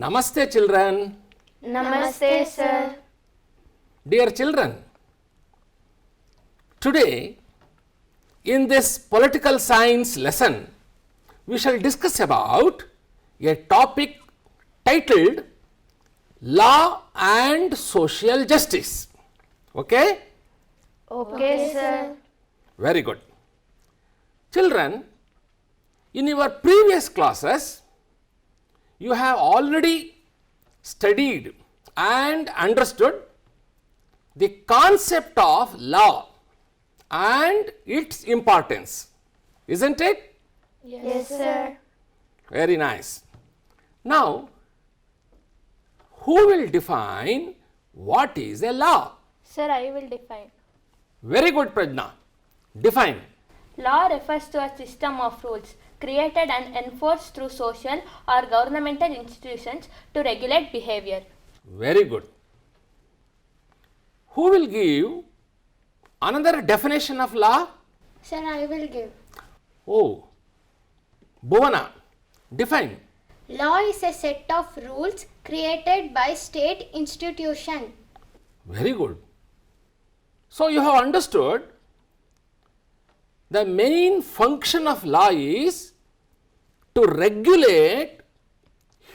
Namaste children. Namaste, sir. Dear children, today in this political science lesson, we shall discuss about a topic titled Law and Social Justice. Okay? Okay, sir. Very good. Children, in your previous classes, you have already studied and understood the concept of law and its importance, isn't it? Yes, sir. Very nice. Now, who will define what is a law? Sir, I will define. Very good, Prajna. Define. Law refers to a system of rules created and enforced through social or governmental institutions to regulate behavior. Very good. Who will give another definition of law? Sir, I will give. Oh, Bhuvana, define. Law is a set of rules created by state institution. Very good. So you have understood the main function of law is to regulate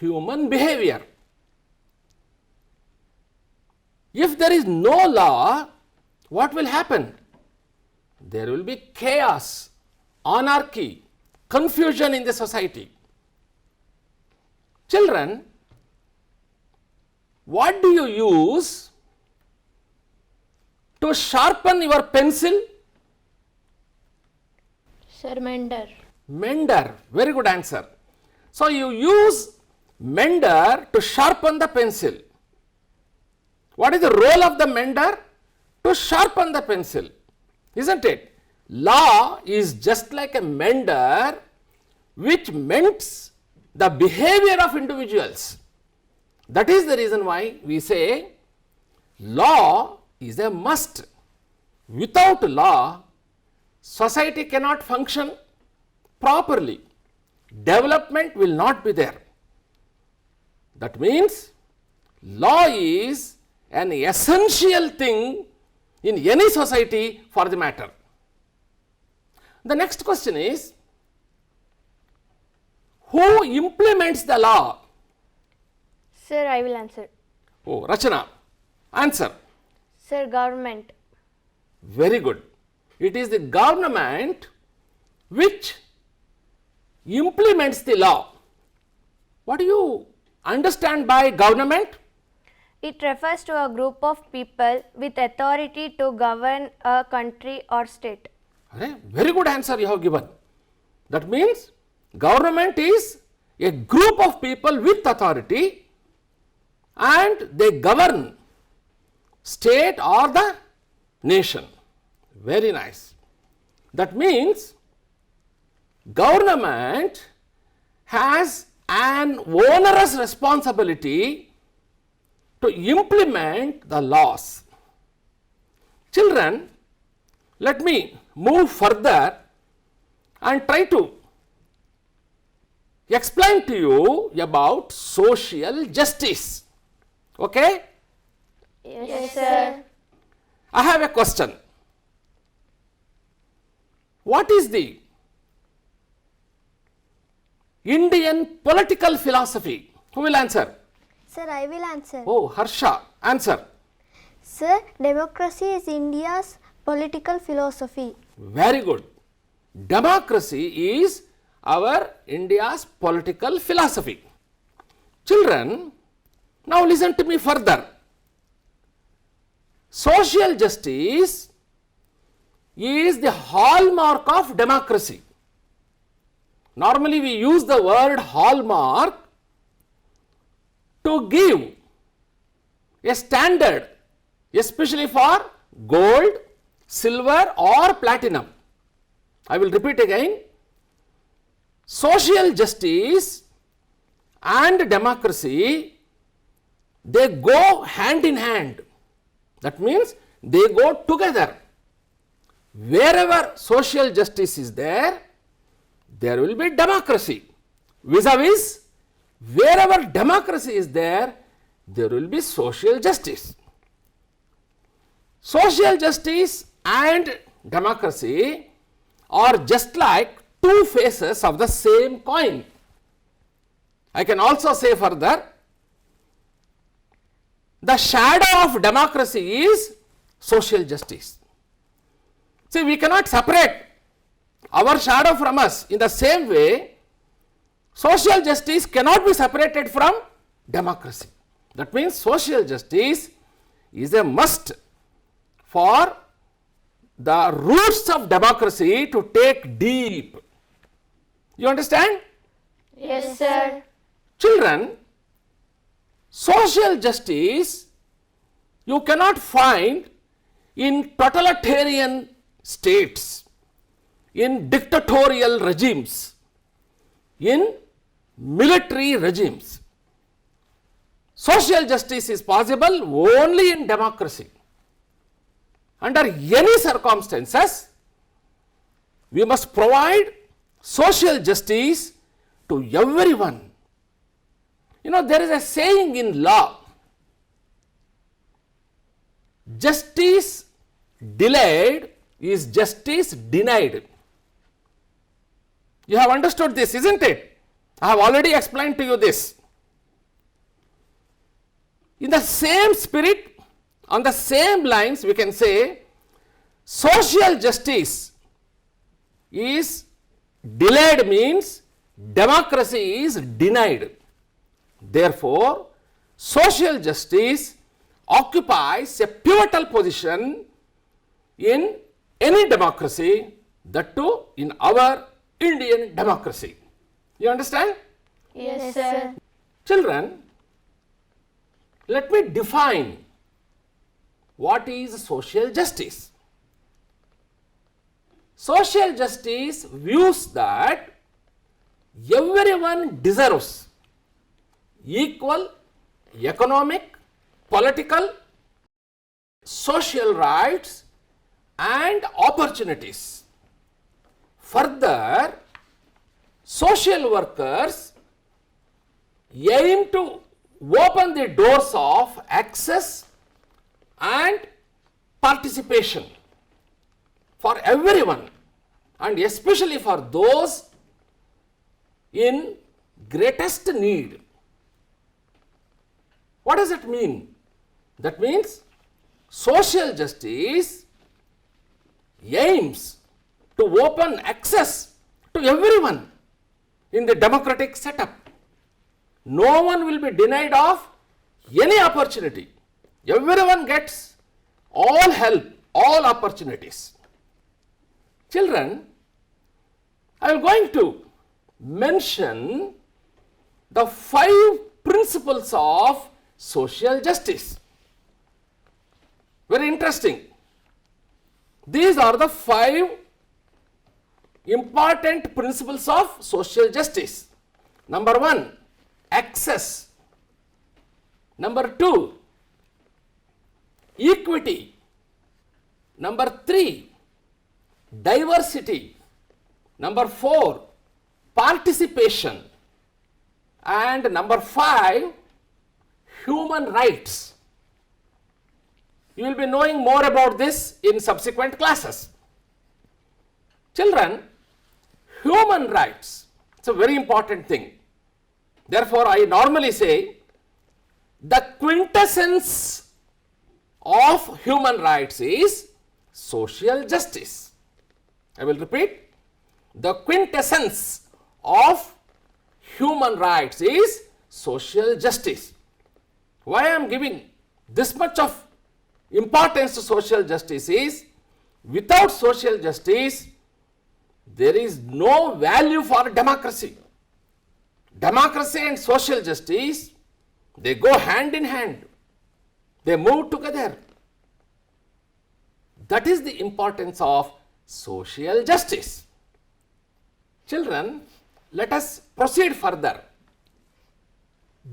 human behavior. If there is no law, what will happen? There will be chaos, anarchy, confusion in the society. Children, what do you use to sharpen your pencil? Sir, mender. Mender. Very good answer. So you use mender to sharpen the pencil. What is the role of the mender? To sharpen the pencil, isn't it? Law is just like a mender which mends the behavior of individuals. That is the reason why we say law is a must. Without law, society cannot function properly. Development will not be there. That means law is an essential thing in any society for the matter. The next question is, who implements the law? Sir, I will answer. Oh, Rachana, answer. Sir, government. Very good. It is the government which implements the law. What do you understand by government? It refers to a group of people with authority to govern a country or state. Very good answer you have given. That means government is a group of people with authority and they govern state or the nation. Very nice. That means government has an onerous responsibility to implement the laws. Children, let me move further and try to explain to you about social justice. Okay? Yes, sir. I have a question. What is the Indian political philosophy? Who will answer? Sir, I will answer. Oh, Harsha, answer. Sir, democracy is India's political philosophy. Very good. Democracy is our India's political philosophy. Children, now listen to me further. Social justice is the hallmark of democracy. Normally we use the word hallmark to give a standard, especially for gold, silver or platinum. I will repeat again. Social justice and democracy, they go hand in hand. That means they go together. Wherever social justice is there, there will be democracy. Vis-a-vis wherever democracy is there will be social justice. Social justice and democracy are just like two faces of the same coin. I can also say further, the shadow of democracy is social justice. See, we cannot separate our shadow from us. In the same way, social justice cannot be separated from democracy. That means social justice is a must for the roots of democracy to take deep. You understand? Yes, sir. Children, social justice you cannot find in totalitarian states, in dictatorial regimes, in military regimes. Social justice is possible only in democracy. Under any circumstances, we must provide social justice to everyone. You know, there is a saying in law, justice delayed is justice denied. You have understood this, isn't it? I have already explained to you this. In the same spirit, on the same lines, we can say social justice is delayed means democracy is denied. Therefore, social justice occupies a pivotal position in any democracy, that too in our Indian democracy. You understand? Yes, sir. Children, let me define what is social justice. Social justice views that everyone deserves equal economic, political, social rights and opportunities. Further, social workers aim to open the doors of access and participation for everyone, and especially for those in greatest need. What does it mean? That means social justice aims to open access to everyone in the democratic setup. No one will be denied of any opportunity. Everyone gets all help, all opportunities. Children, I am going to mention the 5 principles of social justice. Very interesting. These are the 5 important principles of social justice. Number 1, access. Number 2, equity. Number 3, diversity. Number 4, participation. And number 5, human rights. You will be knowing more about this in subsequent classes. Children, human rights, it's a very important thing. Therefore, I normally say the quintessence of human rights is social justice. I will repeat, the quintessence of human rights is social justice. Why I am giving this much of importance to social justice is, without social justice, there is no value for democracy. Democracy and social justice, they go hand in hand. They move together. That is the importance of social justice. Children, let us proceed further.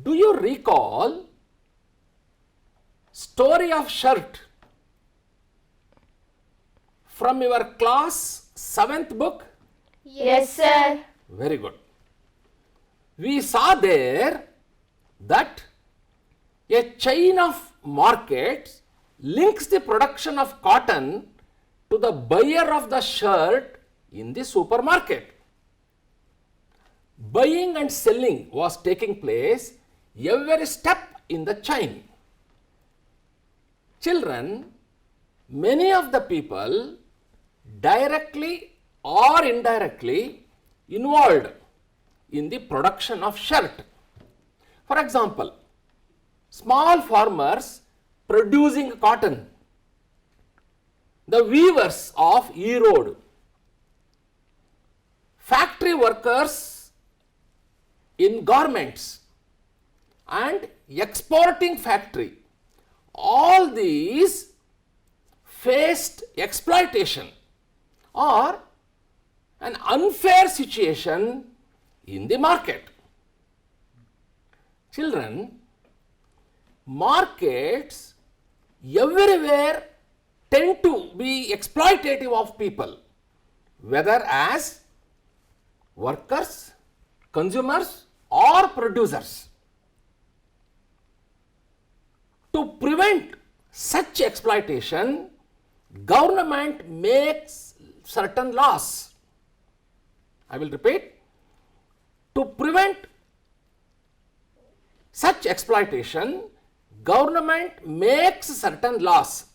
Do you recall story of shirt from your class 7th book? Yes, sir. Very good. we saw there that a chain of markets links the production of cotton to the buyer of the shirt in the supermarket. Buying and selling was taking place every step in the chain. Children, many of the people directly or indirectly involved in the production of shirt. For example, small farmers producing cotton, the weavers of Erode, factory workers in garments and exporting factory, all these faced exploitation or an unfair situation in the market. Children, markets everywhere tend to be exploitative of people, whether as workers, consumers or producers. To prevent such exploitation, government makes certain laws. I will repeat. To prevent such exploitation, government makes certain laws.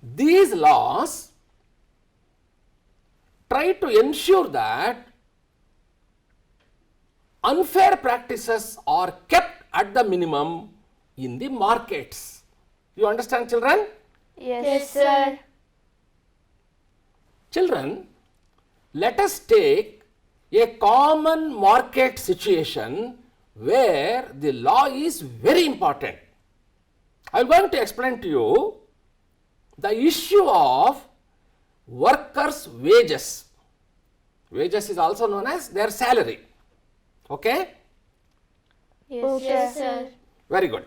These laws try to ensure that unfair practices are kept at the minimum in the markets. You understand, children? Yes, sir. Children, let us take a common market situation where the law is very important. I am going to explain to you the issue of workers' wages. Wages is also known as their salary. Okay? Yes, sir. Very good.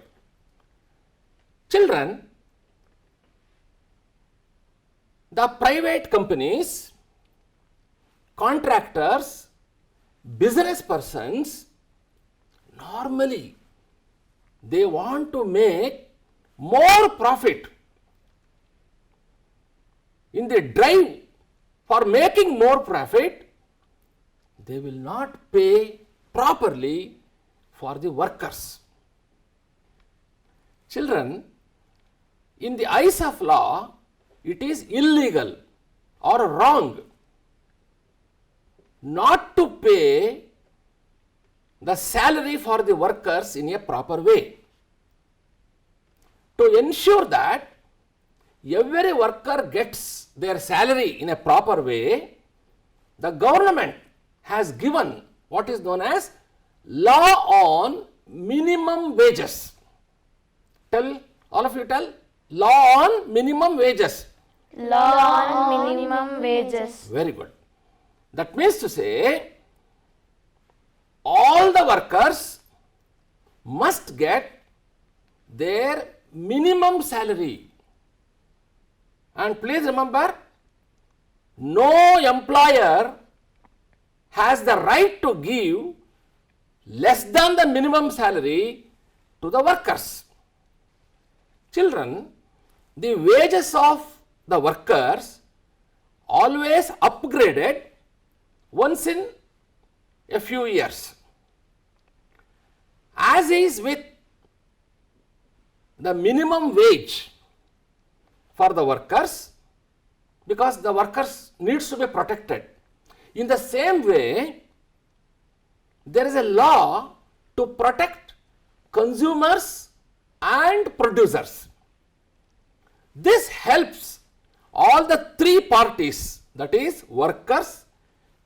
Children, the private companies, contractors, business persons, normally they want to make more profit. In the drive for making more profit, they will not pay properly for the workers. Children, in the eyes of law, it is illegal or wrong not to pay the salary for the workers in a proper way. To ensure that every worker gets their salary in a proper way, the government has given what is known as law on minimum wages. Tell, all of you tell, law on minimum wages. Law on minimum wages. Very good. That means to say, all the workers must get their minimum salary. And please remember, no employer has the right to give less than the minimum salary to the workers. Children, the wages of the workers always upgraded once in a few years. As is with the minimum wage for the workers, because the workers needs to be protected. In the same way, there is a law to protect consumers and producers. This helps all the three parties, that is workers,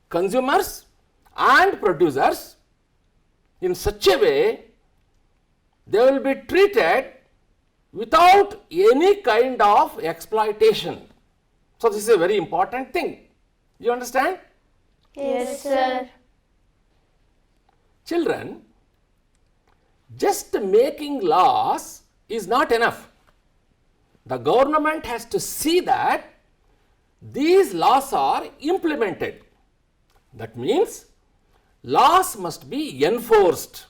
consumers and producers, in such a way they will be treated without any kind of exploitation. So this is a very important thing. You understand? Yes, sir. Children, just making laws is not enough. The government has to see that these laws are implemented. That means laws must be enforced.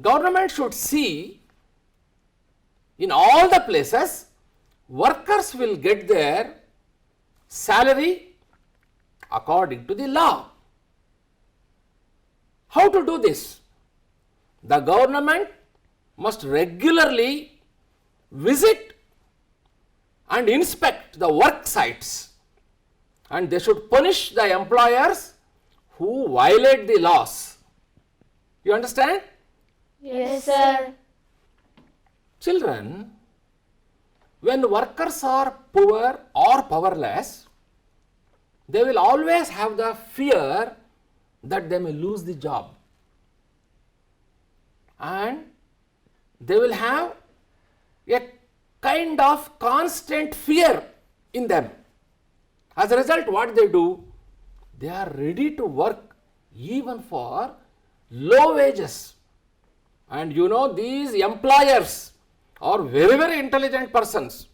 Government should see in all the places workers will get their salary according to the law. How to do this? The government must regularly visit and inspect the work sites, and they should punish the employers who violate the laws. You understand? Yes, sir. Children, when workers are poor or powerless, they will always have the fear that they may lose the job, and they will have a kind of constant fear in them. As a result, what they do? They are ready to work even for low wages. And you know, these employers are very, very intelligent persons.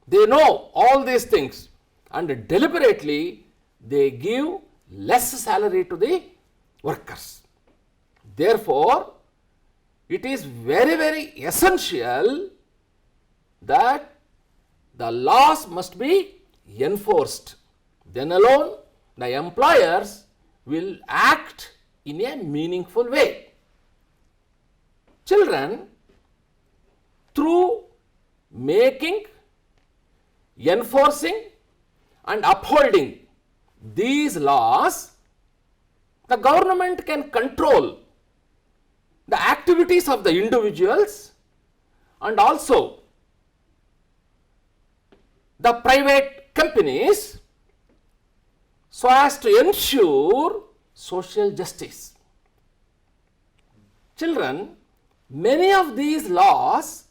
They know all these things, and deliberately they give less salary to the workers. Therefore, it is very, very essential that the laws must be enforced. Then alone the employers will act in a meaningful way. Children, through making, enforcing and upholding these laws, the government can control the activities of the individuals and also the private companies so as to ensure social justice. Children, many of these laws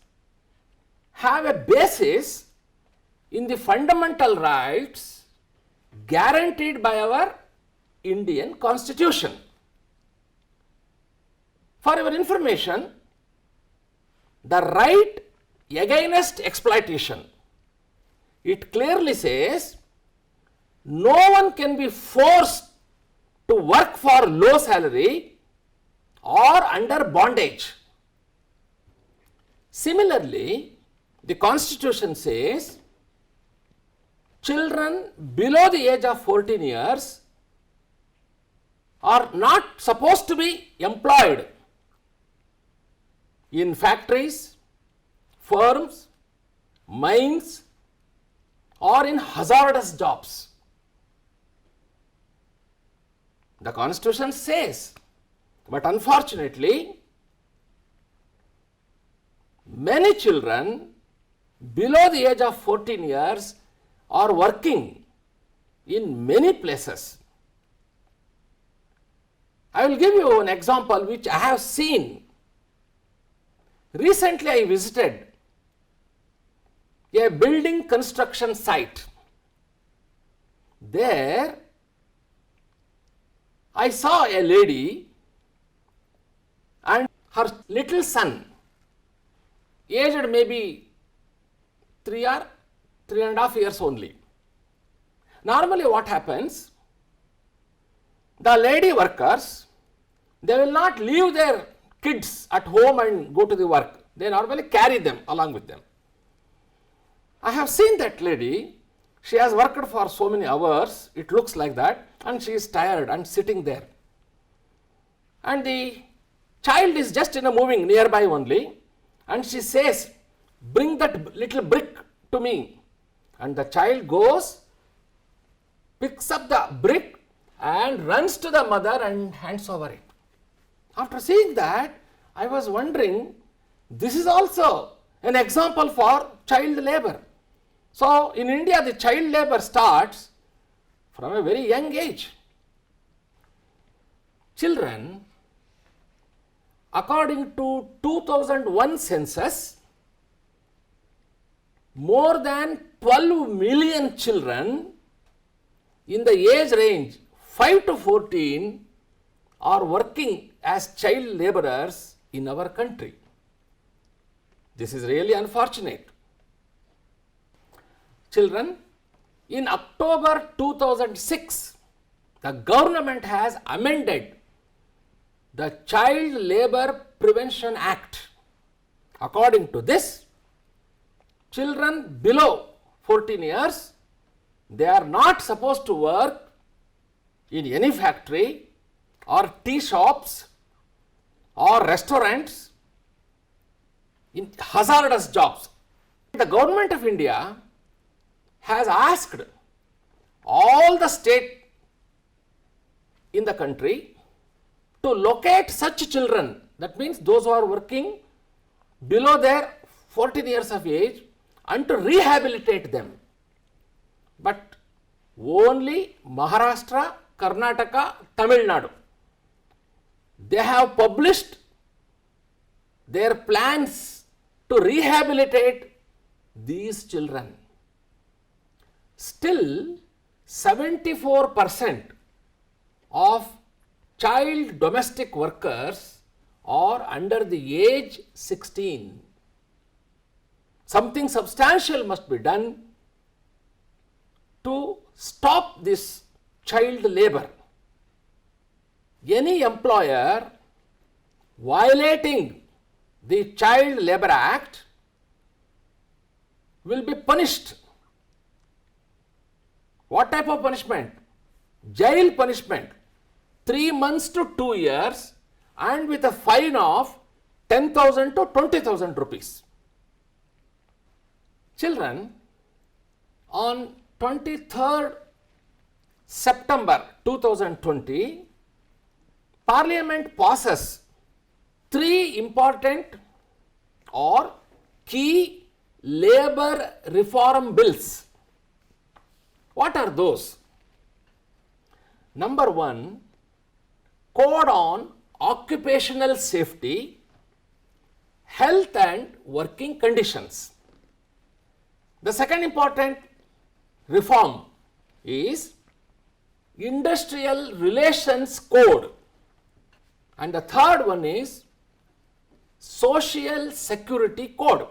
have a basis in the fundamental rights guaranteed by our Indian Constitution. For your information, the right against exploitation, it clearly says no one can be forced to work for low salary or under bondage. Similarly, the Constitution says children below the age of 14 years are not supposed to be employed in factories, firms, mines, or in hazardous jobs. The Constitution says, but unfortunately, many children below the age of 14 years are working in many places. I will give you an example which I have seen. Recently, I visited a building construction site. There, I saw a lady and her little son, aged maybe 3 or 3.5 years only. Normally what happens, the lady workers, they will not leave their kids at home and go to the work. They normally carry them along with them. I have seen that lady, she has worked for so many hours, it looks like that, and she is tired and sitting there. And the child is just moving nearby only, and she says, "Bring that little brick to me." And the child goes, picks up the brick and runs to the mother and hands over it. After seeing that, I was wondering, this is also an example for child labor. So in India, the child labor starts from a very young age. Children, according to 2001 census, more than 12 million children in the age range 5 to 14 are working as child laborers in our country. This is really unfortunate. Children, in October 2006, the government has amended the Child Labor Prevention Act. According to this, children below 14 years, they are not supposed to work in any factory or tea shops or restaurants in hazardous jobs. The government of India has asked all the state in the country to locate such children, that means those who are working below their 14 years of age, and to rehabilitate them. But only Maharashtra, Karnataka, Tamil Nadu, they have published their plans to rehabilitate these children. Still, 74% of child domestic workers are under the age 16. Something substantial must be done to stop this child labor. Any employer violating the Child Labor Act will be punished. What type of punishment? Jail punishment, 3 months to 2 years, and with a fine of 10,000 to 20,000 rupees. Children, on 23rd September 2020, Parliament passes 3 important or key labor reform bills. What are those? Number 1, Code on Occupational Safety, Health and Working Conditions. The second important reform is Industrial Relations Code, and the third one is Social Security Code.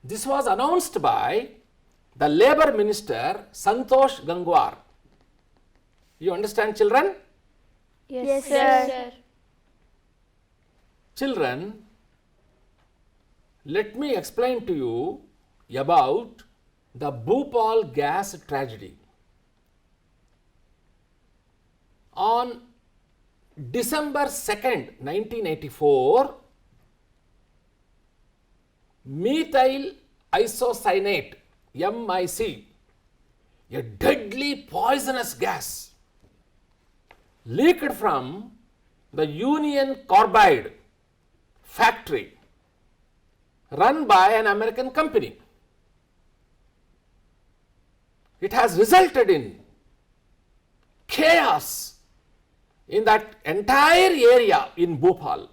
This was announced by the Labour Minister Santosh Gangwar. You understand, children? Yes, Yes, sir. sir. Children, let me explain to you about the Bhopal gas tragedy. On December 2nd, 1984, methyl isocyanate, MIC, a deadly poisonous gas, leaked from the Union Carbide factory run by an American company. It has resulted in chaos in that entire area in Bhopal.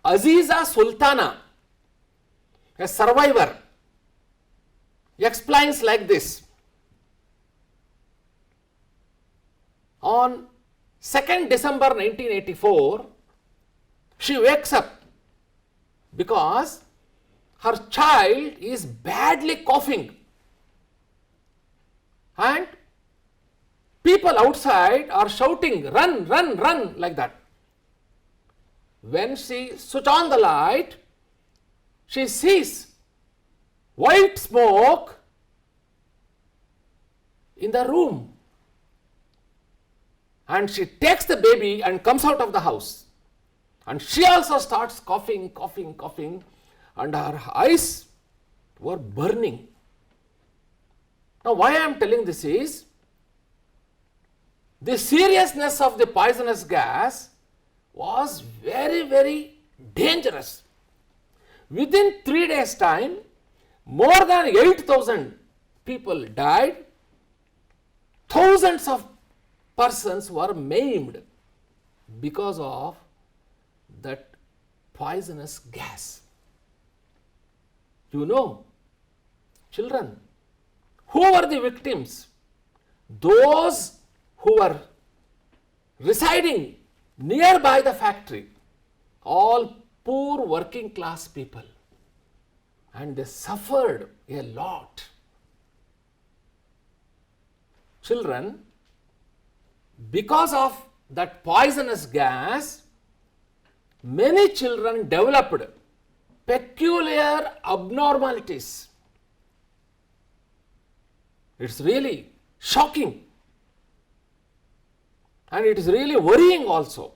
Aziza Sultana, a survivor, explains like this. On 2nd December 1984, she wakes up because her child is badly coughing, and people outside are shouting, "Run, run, run," like that. When she switches on the light, she sees white smoke in the room, and she takes the baby and comes out of the house, and she also starts coughing, coughing, coughing, and her eyes were burning. Now, why I am telling this is, the seriousness of the poisonous gas was very, very dangerous. Within 3 days' time, more than 8,000 people died, thousands of persons were maimed because of that poisonous gas. You know, children, who were the victims? Those who were residing nearby the factory, all poor working class people, and they suffered a lot. children, because of that poisonous gas, many children developed peculiar abnormalities. It's really shocking, and it is really worrying also.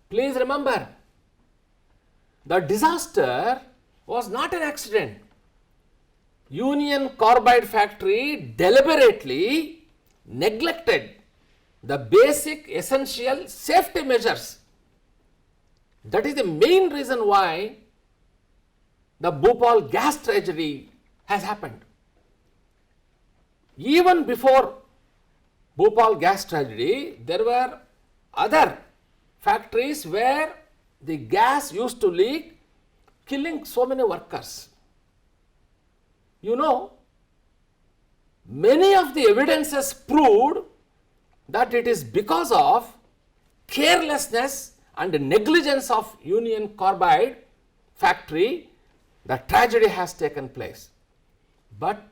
Please remember, the disaster was not an accident. Union Carbide factory deliberately neglected the basic essential safety measures. That is the main reason why the Bhopal gas tragedy has happened. Even before Bhopal gas tragedy, there were other factories where the gas used to leak, killing so many workers. You know, many of the evidences proved that it is because of carelessness and negligence of Union Carbide factory the tragedy has taken place. But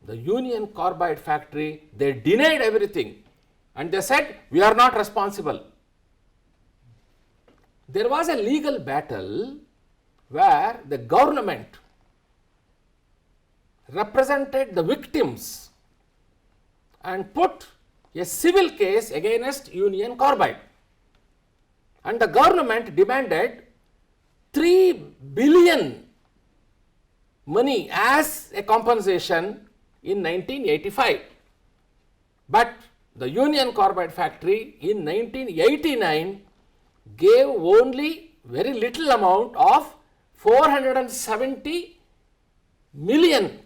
the Union Carbide factory, they denied everything and they said, we are not responsible. There was a legal battle where the government represented the victims and put a civil case against Union Carbide. And the government demanded 3 billion money as a compensation in 1985. But the Union Carbide factory in 1989 gave only very little amount of 470 million.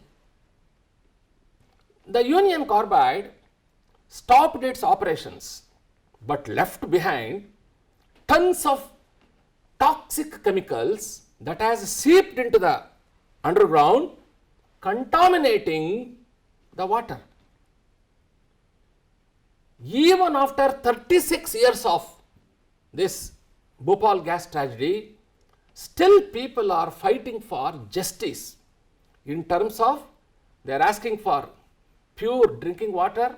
The Union Carbide stopped its operations but left behind tons of toxic chemicals that has seeped into the underground, contaminating the water. Even after 36 years of this Bhopal gas tragedy, still people are fighting for justice in terms of they are asking for pure drinking water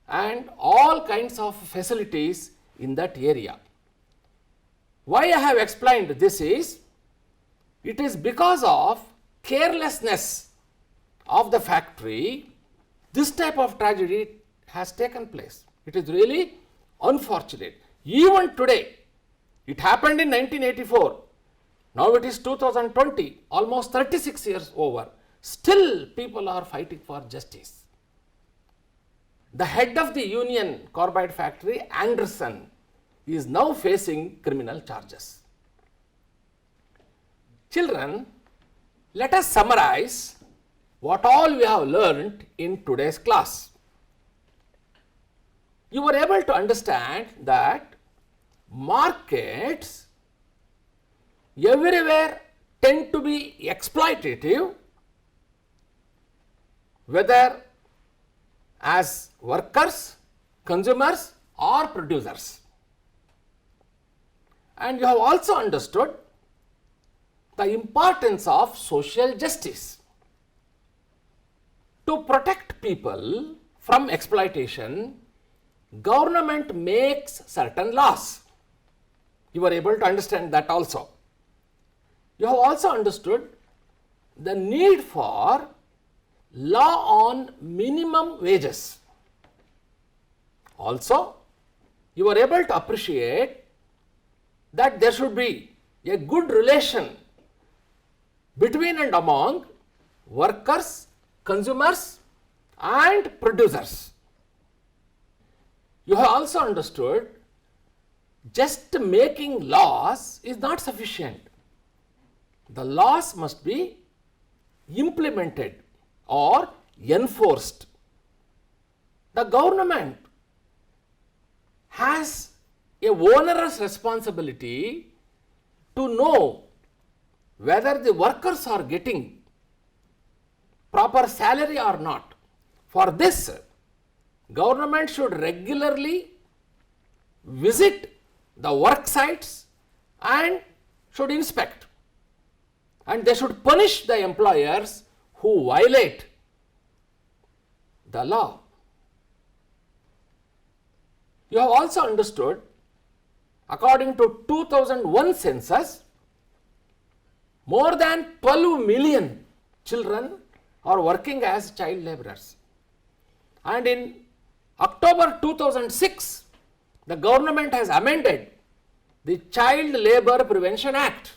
and all kinds of facilities in that area. Why I have explained this is, it is because of carelessness of the factory, this type of tragedy has taken place. It is really unfortunate. Even today, it happened in 1984. Now it is 2020, almost 36 years over. Still people are fighting for justice. The head of the Union Carbide factory, Anderson, is now facing criminal charges. Children, let us summarize what all we have learned in today's class. You were able to understand that markets everywhere tend to be exploitative, whether as workers, consumers or producers. And you have also understood the importance of social justice. To protect people from exploitation, government makes certain laws. You were able to understand that also. You have also understood the need for law on minimum wages. Also, you were able to appreciate that there should be a good relation between and among workers, consumers and producers. You have also understood just making laws is not sufficient. The laws must be implemented or enforced. The government has a onerous responsibility to know whether the workers are getting proper salary or not. For this, government should regularly visit the work sites and should inspect, and they should punish the employers who violate the law. You have also understood, according to 2001 census, more than 12 million children are working as child laborers. And in October 2006, the government has amended the Child Labor Prevention Act.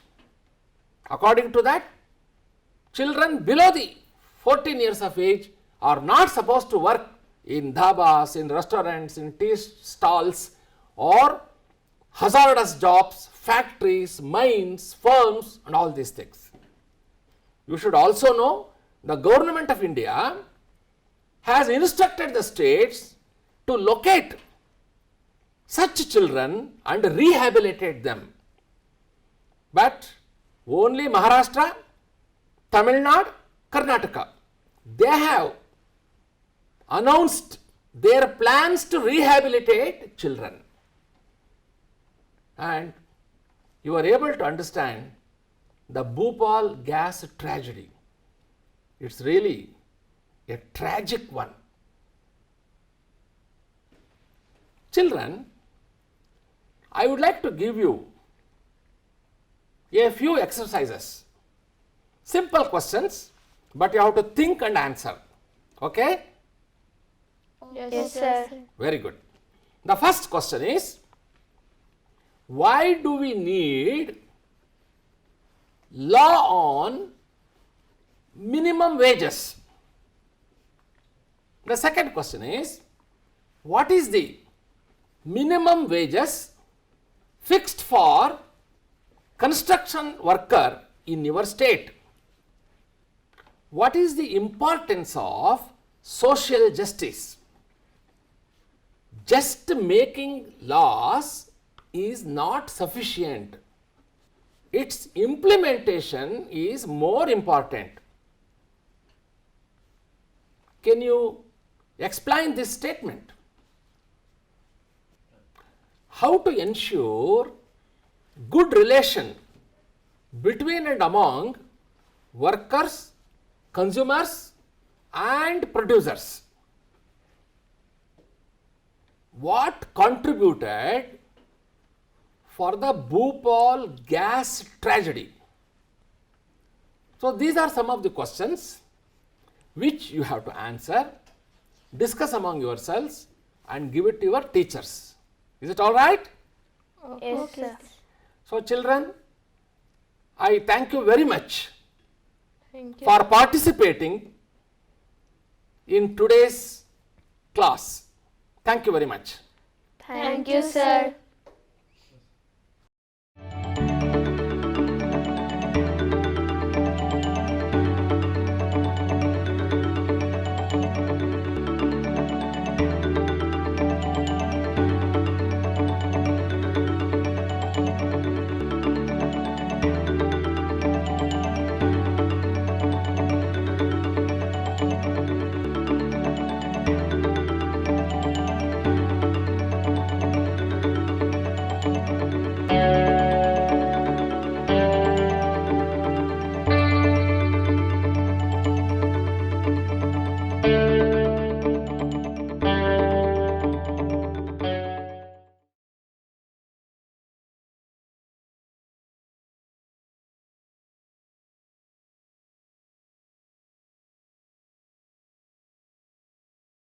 According to that, children below the 14 years of age are not supposed to work in dhabas, in restaurants, in tea stalls, or hazardous jobs, factories, mines, firms, and all these things. You should also know the government of India has instructed the states to locate such children and rehabilitate them. But only Maharashtra, Tamil Nadu, Karnataka, they have announced their plans to rehabilitate children. And you are able to understand the Bhopal gas tragedy. It's really a tragic one. Children, I would like to give you a few exercises. Simple questions, but you have to think and answer. Okay? Yes, sir. Very good. The first question is, why do we need law on minimum wages? The second question is, what is the minimum wages fixed for construction worker in your state? What is the importance of social justice? Just making laws is not sufficient. Its implementation is more important. Can you explain this statement? How to ensure good relation between and among workers, consumers, and producers? What contributed for the Bhopal gas tragedy? So these are some of the questions which you have to answer, discuss among yourselves, and give it to your teachers. Is it all right? Yes, sir. So children, I thank you very much Thank you. for participating in today's class. Thank you very much. Thank you, sir.